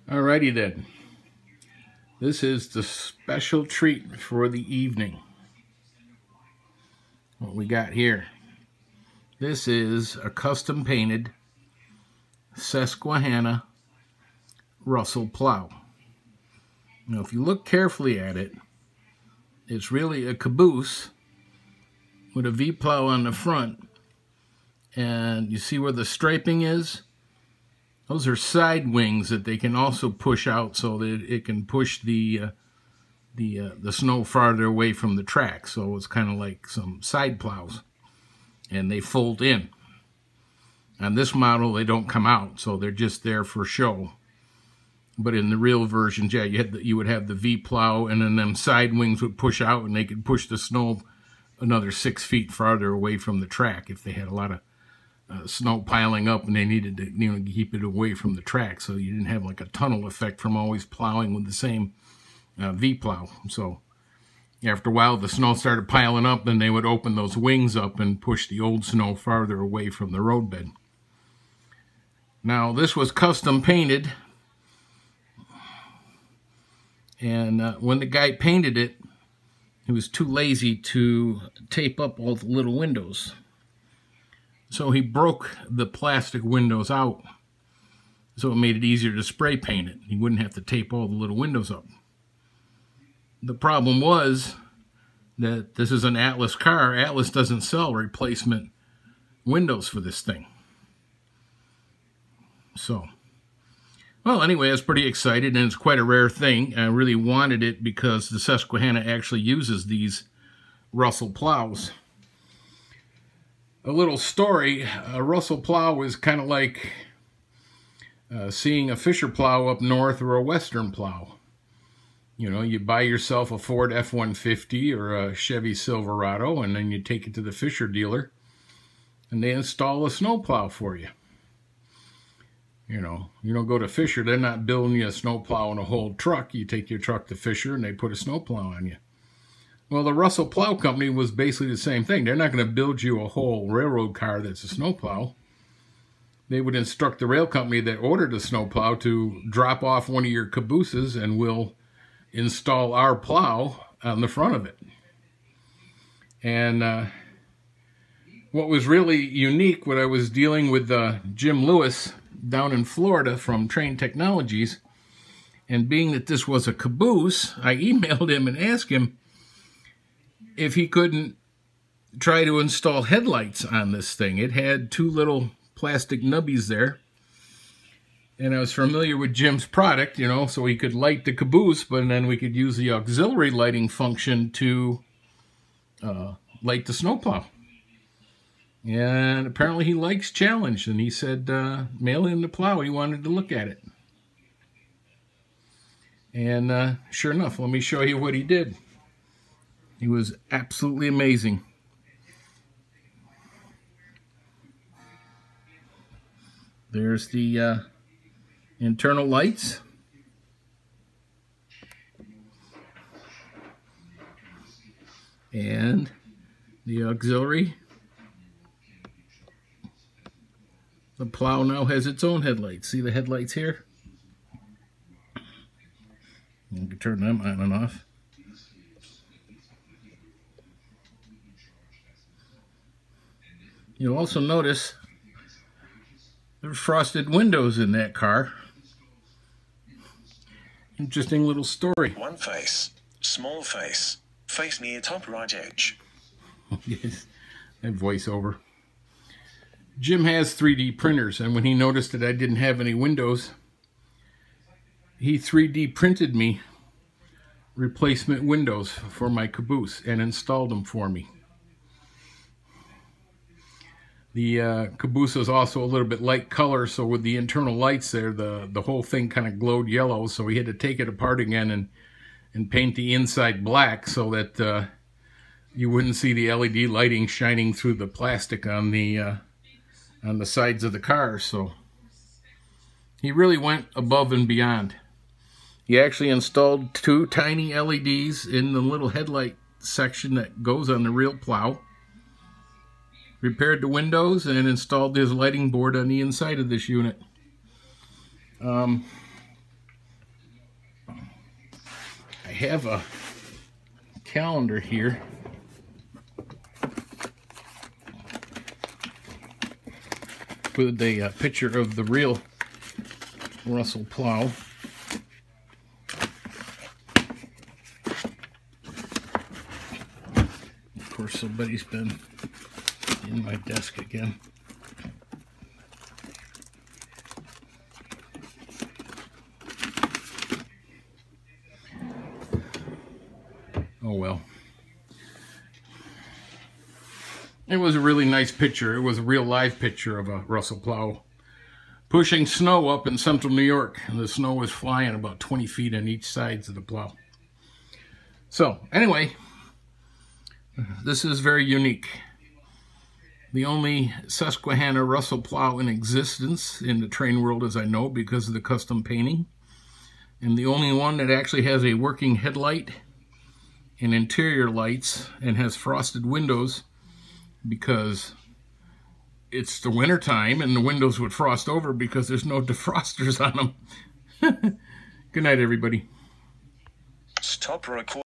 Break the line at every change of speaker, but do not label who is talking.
Alrighty then. This is the special treat for the evening. What we got here. This is a custom painted Susquehanna Russell plow. Now if you look carefully at it, it's really a caboose with a V-plow on the front. And you see where the striping is? Those are side wings that they can also push out so that it can push the snow farther away from the track. So it's kind of like some side plows, and they fold in. On this model, they don't come out, so they're just there for show. But in the real versions, yeah, you would have the V-plow, and then them side wings would push out, and they could push the snow another 6 feet farther away from the track if they had a lot of snow piling up and they needed to keep it away from the track, so you didn't have like a tunnel effect from always plowing with the same V-plow. So after a while the snow started piling up, then they would open those wings up and push the old snow farther away from the roadbed. Now this was custom painted, and when the guy painted it, he was too lazy to tape up all the little windows. So he broke the plastic windows out, so it made it easier to spray paint it. He wouldn't have to tape all the little windows up. The problem was that this is an Atlas car. Atlas doesn't sell replacement windows for this thing. So, well, anyway, I was pretty excited, and it's quite a rare thing. I really wanted it because the Susquehanna actually uses these Russell plows. A little story, a Russell plow is kind of like seeing a Fisher plow up north or a Western plow. You know, you buy yourself a Ford F-150 or a Chevy Silverado, and then you take it to the Fisher dealer, and they install a snow plow for you. You know, you don't go to Fisher, they're not building you a snow plow and a whole truck. You take your truck to Fisher, and they put a snow plow on you. Well, the Russell Plow Company was basically the same thing. They're not going to build you a whole railroad car that's a snowplow. They would instruct the rail company that ordered the snowplow to drop off one of your cabooses, and we'll install our plow on the front of it. And what was really unique, when I was dealing with Jim Lewis down in Florida from Trane Technologies, and being that this was a caboose, I emailed him and asked him if he couldn't try to install headlights on this thing. It had two little plastic nubbies there, and I was familiar with Jim's product, you know, so he could light the caboose, but then we could use the auxiliary lighting function to light the snowplow. And apparently he likes challenge, and he said mail him the plow. He wanted to look at it. And sure enough, let me show you what he did. He was absolutely amazing. There's the internal lights. And the auxiliary. The plow now has its own headlights. See the headlights here? You can turn them on and off. You'll also notice there's frosted windows in that car. Interesting little story.
One face, small face, face near top right edge.
Yes, that voiceover. Jim has 3D printers, and when he noticed that I didn't have any windows, he 3D printed me replacement windows for my caboose and installed them for me. The caboose is also a little bit light color, so with the internal lights there, the whole thing kind of glowed yellow, so we had to take it apart again and paint the inside black so that you wouldn't see the LED lighting shining through the plastic on the sides of the car. So he really went above and beyond. He actually installed two tiny LEDs in the little headlight section that goes on the real plow, repaired the windows, and installed his lighting board on the inside of this unit. have a calendar here. With a picture of the real Russell plow. Of course, somebody's been in my desk again. Oh well. It was a really nice picture. It was a real live picture of a Russell plow pushing snow up in central New York. And the snow was flying about 20 feet on each sides of the plow. So anyway, this is very unique. The only Susquehanna Russell plow in existence in the Trane world, as I know, because of the custom painting. And the only one that actually has a working headlight and interior lights and has frosted windows, because it's the winter time and the windows would frost over because there's no defrosters on them. Good night, everybody.
Stop recording.